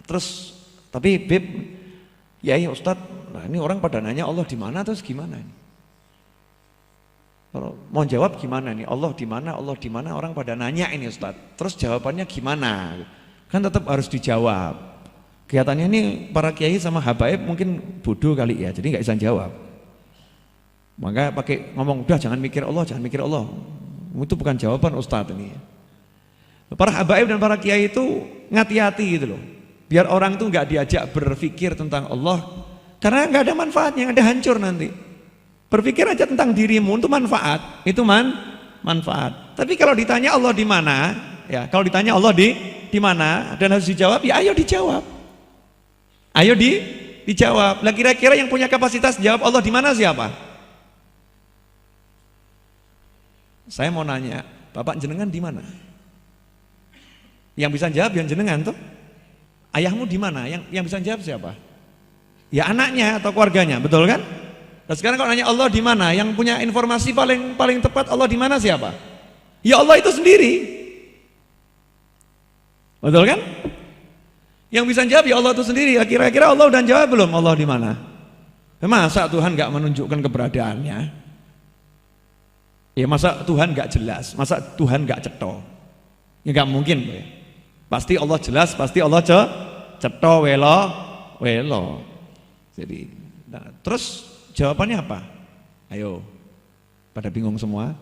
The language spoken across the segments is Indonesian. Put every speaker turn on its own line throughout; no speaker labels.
Terus, tapi Beb, ya Ustadz, nah ini orang pada nanya Allah di mana terus gimana ini? Kalau mau jawab gimana nih? Allah di mana? Allah di mana? Orang pada nanya ini Ustadz. Terus jawabannya gimana? Kan tetap harus dijawab. Kelihatannya ini para kiai sama habaib mungkin bodoh kali ya, jadi nggak bisa jawab. Maka pakai ngomong, udah jangan mikir Allah, jangan mikir Allah. Itu bukan jawaban Ustadz ini. Para habaib dan para kiai itu ngati-hati gitu loh. Biar orang tuh nggak diajak berpikir tentang Allah, karena nggak ada manfaatnya, ada hancur nanti. Berpikir aja tentang dirimu itu manfaat, itu manfaat. Tapi kalau ditanya Allah di mana, ya kalau ditanya Allah di mana dan harus dijawab, ya ayo dijawab. Ayo dijawab. Lah kira-kira yang punya kapasitas jawab Allah di mana siapa? Saya mau nanya, Bapak jenengan di mana? Yang bisa jawab yang jenengan tuh. Ayahmu di mana? Yang bisa jawab siapa? Ya anaknya atau keluarganya, betul kan? Nah sekarang kalau nanya Allah di mana, yang punya informasi paling tepat Allah di mana siapa? Ya Allah itu sendiri. Betul kan? Yang bisa jawab ya Allah itu sendiri. Ya, kira-kira Allah udah jawab belum Allah di mana? Masa Tuhan nggak menunjukkan keberadaannya? Ya masa Tuhan nggak jelas? Masa Tuhan nggak cetha? Ya nggak mungkin. Pasti Allah jelas, pasti Allah cetha welo. Jadi, nah, terus jawabannya apa? Ayo, pada bingung semua.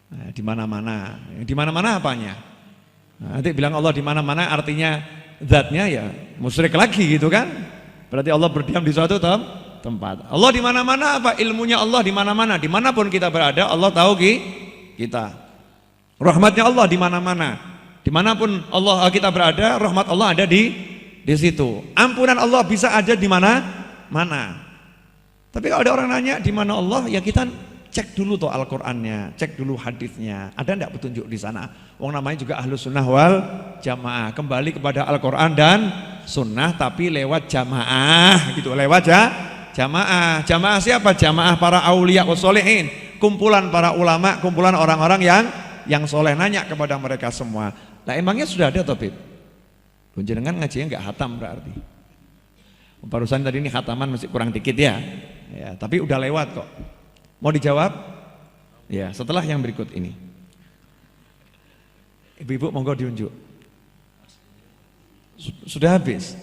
Nah, di mana-mana apanya? Nah, nanti bilang Allah di mana-mana artinya zatnya ya musyrik lagi gitu kan? Berarti Allah berdiam di suatu tempat. Allah di mana-mana apa? Ilmunya Allah di mana-mana. Dimanapun kita berada, Allah tahu kita. Rahmatnya Allah di mana-mana. Dimanapun Allah kita berada, rahmat Allah ada di situ. Ampunan Allah bisa ada di mana-mana. Tapi kalau ada orang nanya di mana Allah, ya kita cek dulu tuh Al-Qur'annya, cek dulu hadisnya. Ada enggak petunjuk di sana? Wong namanya juga Ahlus Sunnah wal Jamaah. Kembali kepada Al-Qur'an dan Sunnah tapi lewat jamaah gitu, lewat jamaah. Jamaah siapa? Jamaah para aulia wassolihin. Kumpulan para ulama, kumpulan orang-orang yang soleh. Nanya kepada mereka semua. Nah emangnya sudah ada topik? Jenengan ngajinya enggak hatam berarti. Barusan tadi ini khataman masih kurang dikit ya. Ya, tapi udah lewat kok. Mau dijawab? Ya, setelah yang berikut ini. Ibu-ibu monggo diunjuk. Sudah habis.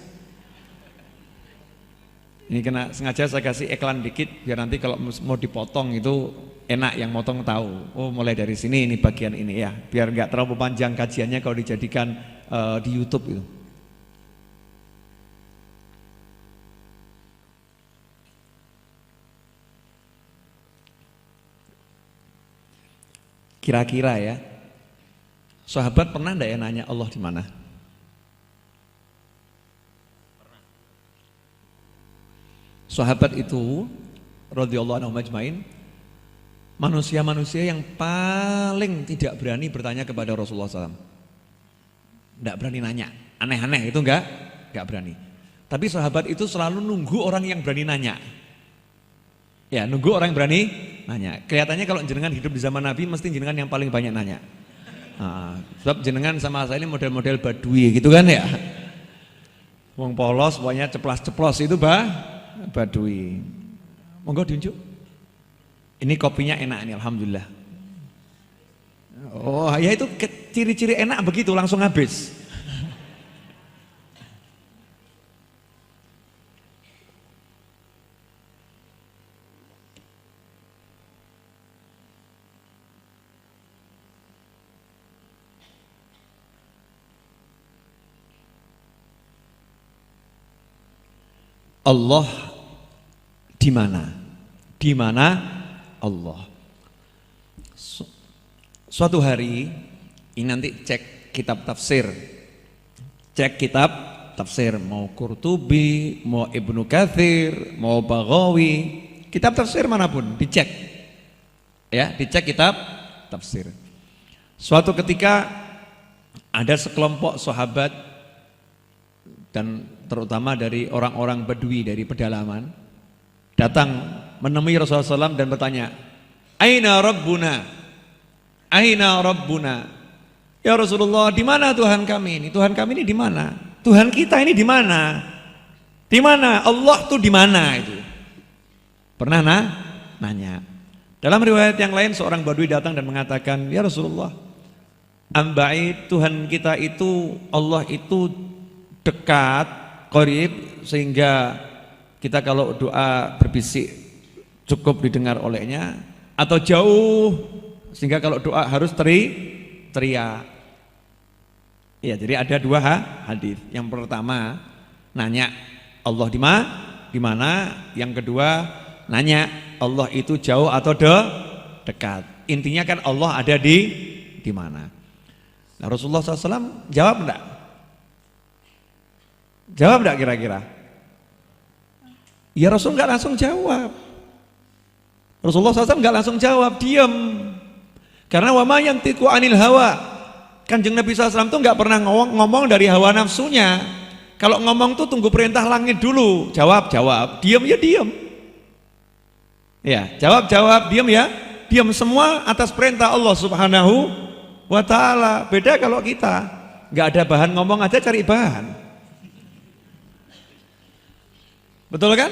Ini kena sengaja saya kasih iklan dikit biar nanti kalau mau dipotong itu enak yang motong tahu. Oh, mulai dari sini ini bagian ini ya. Biar enggak terlalu panjang kajiannya kalau dijadikan di YouTube itu. Kira-kira ya, sahabat pernah enggak ya nanya Allah di mana? Sahabat itu radhiyallahu anhum ajmain, manusia-manusia yang paling tidak berani bertanya kepada Rasulullah SAW. Enggak berani nanya, aneh-aneh itu enggak berani. Tapi sahabat itu selalu nunggu orang yang berani nanya. Ya, nunggu orang yang berani nanya. Kelihatannya kalau jenengan hidup di zaman Nabi mesti jenengan yang paling banyak nanya. Nah, sebab jenengan sama saya ini model-model badui gitu kan ya. Wong polos, pokoknya ceplas-ceplos itu badui. Monggo diunjuk. Ini kopinya enak nih, alhamdulillah. Oh, ya itu ciri-ciri enak begitu langsung habis. Allah di mana? Di mana Allah? Suatu hari ini nanti cek kitab tafsir. Cek kitab tafsir mau Qurtubi, mau Ibnu Katsir, mau Baghawi, kitab tafsir manapun dicek. Ya, dicek kitab tafsir. Suatu ketika ada sekelompok sahabat dan terutama dari orang-orang Badui dari pedalaman datang menemui Rasulullah SAW dan bertanya, Aina Rabbuna? Aina Rabbuna? Ya Rasulullah, di mana Tuhan kami ini? Tuhan kami ini di mana? Tuhan kita ini di mana? Di mana? Allah tuh di mana itu? Pernah nanya. Dalam riwayat yang lain seorang Badui datang dan mengatakan, "Ya Rasulullah, ambai Tuhan kita itu, Allah itu dekat, qarib, sehingga kita kalau doa berbisik cukup didengar olehnya, atau jauh sehingga kalau doa harus teriak." Ya, jadi ada dua hadis. Yang pertama nanya Allah di mana? Yang kedua nanya Allah itu jauh atau dekat. Intinya kan Allah ada di mana. Nah, Rasulullah SAW jawab enggak? Jawab enggak kira-kira? Ya Rasul enggak langsung jawab. Rasulullah SAW enggak langsung jawab, diam. Karena wa ma yantiqu anil hawa. Kanjeng Nabi SAW tuh enggak pernah ngomong dari hawa nafsunya. Kalau ngomong tuh tunggu perintah langit dulu. Jawab, diam ya diam. Ya, jawab, diam ya. Diam, semua atas perintah Allah Subhanahu wa ta'ala. Beda kalau kita enggak ada bahan ngomong aja cari bahan. Betul kan?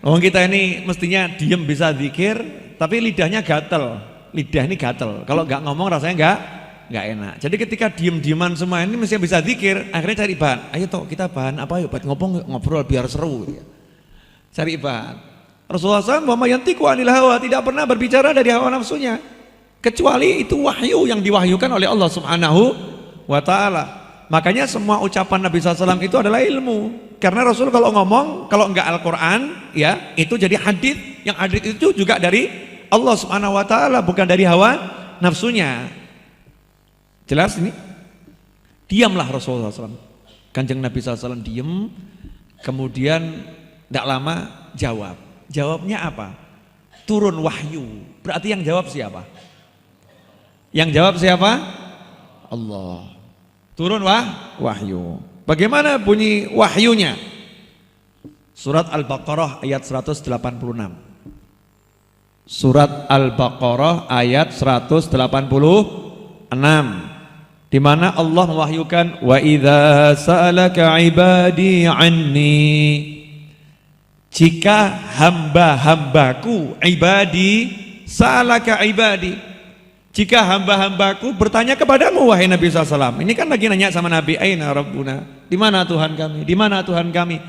Orang kita ini mestinya diam bisa zikir, tapi lidahnya gatel. Lidah ini gatel. Kalau enggak ngomong rasanya enggak enak. Jadi ketika diam-diaman semua ini mestinya bisa zikir, akhirnya cari bahan. Ayo toh kita bahan apa yuk? Buat ngobrol biar seru. Ya. Cari bahan. Rasulullah SAW wa yantiqu anil hawa, tidak pernah berbicara dari hawa nafsunya, kecuali itu wahyu yang diwahyukan oleh Allah Subhanahu wa ta'ala. Makanya semua ucapan Nabi SAW itu adalah ilmu. Karena Rasul kalau ngomong, kalau enggak Al-Quran, ya itu jadi hadits. Yang hadits itu juga dari Allah Subhanahu wa ta'ala, bukan dari hawa nafsunya. Jelas ini? Diamlah Rasulullah SAW. Kanjeng Nabi SAW diam, kemudian tidak lama jawab. Jawabnya apa? Turun wahyu. Berarti yang jawab siapa? Yang jawab siapa? Allah. Turun wahyu. Bagaimana bunyi wahyunya? Surat Al-Baqarah ayat 186. Surat Al-Baqarah ayat 186. Di mana Allah mewahyukan wa idza sa'alaka ibadi anni. Jika hamba-hambaku, ibadi, sa'alaka ibadi, jika hamba-hambaku bertanya kepadamu wahai Nabi SAW. Ini kan lagi nanya sama Nabi, aina rabbuna, di mana Tuhan kami, di mana Tuhan kami.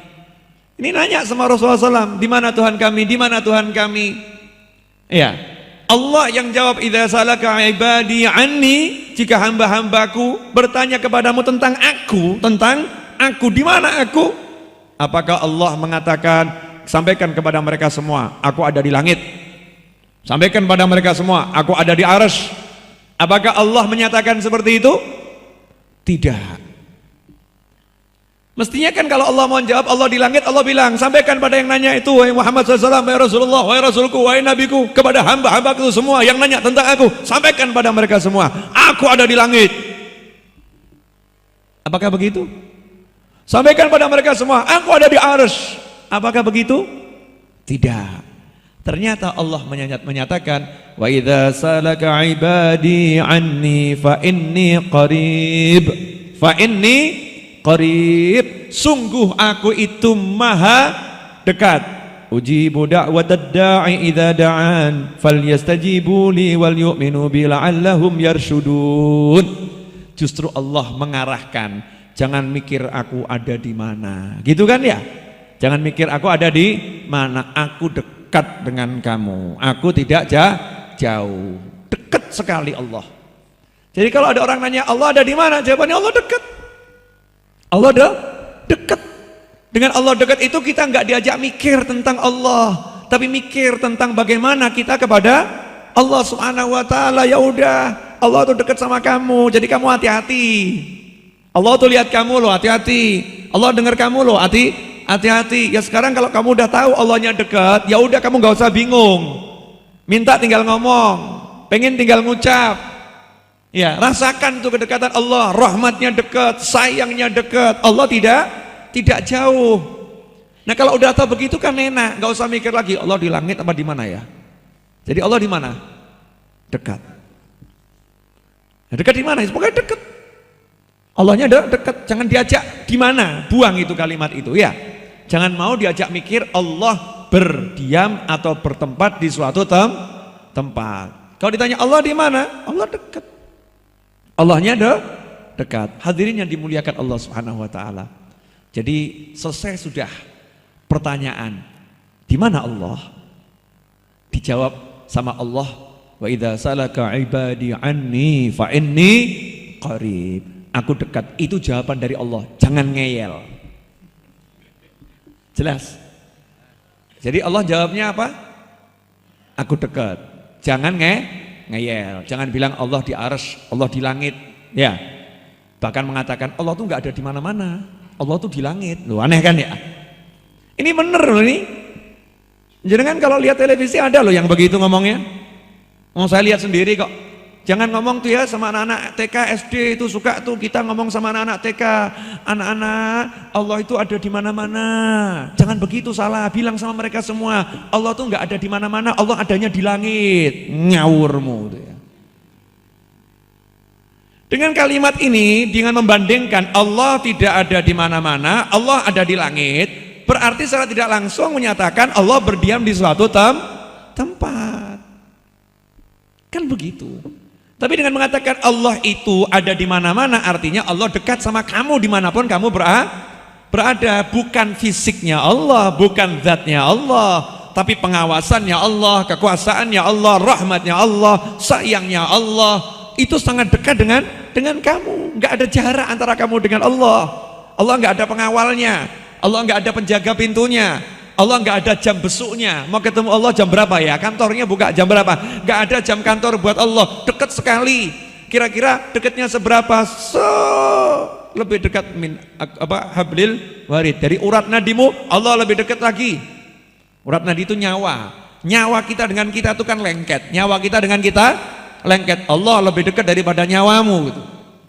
Ini nanya sama Rasulullah SAW, di mana Tuhan kami, di mana Tuhan kami. Ya, Allah yang jawab idza sa'alaka ibadi anni, jika hamba-hambaku bertanya kepadamu tentang aku, di mana aku? Apakah Allah mengatakan sampaikan kepada mereka semua, aku ada di langit. Sampaikan pada mereka semua, aku ada di arsy. Apakah Allah menyatakan seperti itu? Tidak. Mestinya kan kalau Allah mau jawab, Allah di langit, Allah bilang, sampaikan pada yang nanya itu, wahai Muhammad SAW, wahai Rasulullah, wahai Rasulku, wahai Nabiku, kepada hamba-hambaku semua yang nanya tentang aku, sampaikan pada mereka semua, aku ada di langit. Apakah begitu? Sampaikan pada mereka semua, aku ada di arsy. Apakah begitu? Tidak. Ternyata Allah menyatakan wa idza salaka ibadi anni fa inni qarib, sungguh aku itu maha dekat. Ujibu da'watad da'i idza da'an falyastajibu li wal yu'minu bi la'allahum yarshudun. Justru Allah mengarahkan, jangan mikir aku ada di mana. Gitu kan ya? Jangan mikir aku ada di mana, aku dekat dengan kamu. Aku tidak jauh. Dekat sekali Allah. Jadi kalau ada orang nanya Allah ada di mana? Jawabannya Allah dekat. Allah dekat. Dengan Allah dekat itu kita enggak diajak mikir tentang Allah, tapi mikir tentang bagaimana kita kepada Allah Subhanahu wa ta'ala. Ya udah, Allah tuh dekat sama kamu, jadi kamu hati-hati. Allah tuh lihat kamu loh, hati-hati. Allah dengar kamu loh, hati-hati. Ya sekarang kalau kamu udah tahu Allahnya dekat, ya udah kamu gak usah bingung. Minta tinggal ngomong, pengen tinggal ngucap. Ya, rasakan tuh kedekatan Allah, rahmatnya dekat, sayangnya dekat. Allah tidak jauh. Nah kalau udah tahu begitu kan enak, gak usah mikir lagi Allah di langit apa di mana ya. Jadi Allah di mana? Dekat. Nah, dekat di mana? Pokoknya dekat. Allahnya dekat, jangan diajak di mana, buang itu kalimat itu ya. Jangan mau diajak mikir Allah berdiam atau bertempat di suatu tempat. Kalau ditanya Allah di mana? Allah dekat. Allahnya dekat. Hadirin yang dimuliakan Allah Subhanahu wa taala. Jadi selesai sudah pertanyaan, di mana Allah? Dijawab sama Allah, wa idza salaka ibadi anni fa inni qarib. Aku dekat. Itu jawaban dari Allah. Jangan ngeyel. Jelas? Jadi Allah jawabnya apa? Aku dekat. Jangan ngeyel. Jangan bilang Allah di arsy, Allah di langit. Ya. Bahkan mengatakan Allah tuh nggak ada di mana-mana. Allah tuh di langit. Loh, aneh kan ya? Ini bener loh ini. Jangan kalau lihat televisi ada loh yang begitu ngomongnya. Mau saya lihat sendiri kok. Jangan ngomong tuh ya sama anak-anak TK, SD itu suka tuh kita ngomong sama anak-anak TK, anak-anak Allah itu ada di mana-mana. Jangan begitu, salah. Bilang sama mereka semua, Allah tuh nggak ada di mana-mana, Allah adanya di langit. Ngawurmu tuh ya. Dengan kalimat ini, dengan membandingkan Allah tidak ada di mana-mana, Allah ada di langit, berarti secara tidak langsung menyatakan Allah berdiam di suatu tempat. Kan begitu. Tapi dengan mengatakan Allah itu ada di mana-mana, artinya Allah dekat sama kamu dimanapun kamu berada. Bukan fisiknya Allah, bukan zatnya Allah, tapi pengawasannya Allah, kekuasaannya Allah, rahmatnya Allah, sayangnya Allah. Itu sangat dekat dengan kamu. Nggak ada jarak antara kamu dengan Allah. Allah nggak ada pengawalnya, Allah nggak ada penjaga pintunya, Allah nggak ada jam besuknya. Mau ketemu Allah jam berapa ya? Kantornya buka jam berapa? Nggak ada jam kantor buat Allah. Dekat sekali. Kira-kira dekatnya seberapa? Lebih dekat hablil warid. Dari urat nadimu Allah lebih dekat lagi. Urat nadi itu nyawa. Nyawa kita dengan kita itu kan lengket. Nyawa kita dengan kita lengket. Allah lebih dekat daripada nyawamu gitu.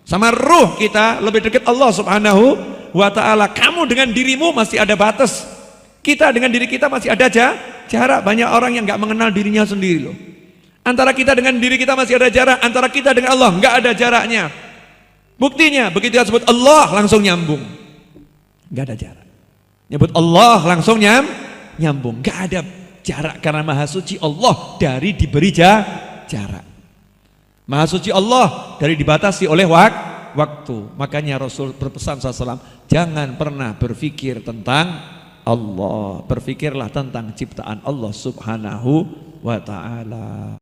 Sama ruh kita lebih dekat Allah Subhanahu wa taala. Kamu dengan dirimu masih ada batas. Kita dengan diri kita masih ada jarak. Banyak orang yang nggak mengenal dirinya sendiri loh. Antara kita dengan diri kita masih ada jarak. Antara kita dengan Allah nggak ada jaraknya. Buktinya begitu kita sebut Allah langsung nyambung. Nggak ada jarak. Nyebut Allah langsung nyambung. Nggak ada jarak karena Maha Suci Allah dari diberi jarak. Maha Suci Allah dari dibatasi oleh waktu. Makanya Rasul berpesan SAW, jangan pernah berpikir tentang Allah, berpikirlah tentang ciptaan Allah Subhanahu wa ta'ala.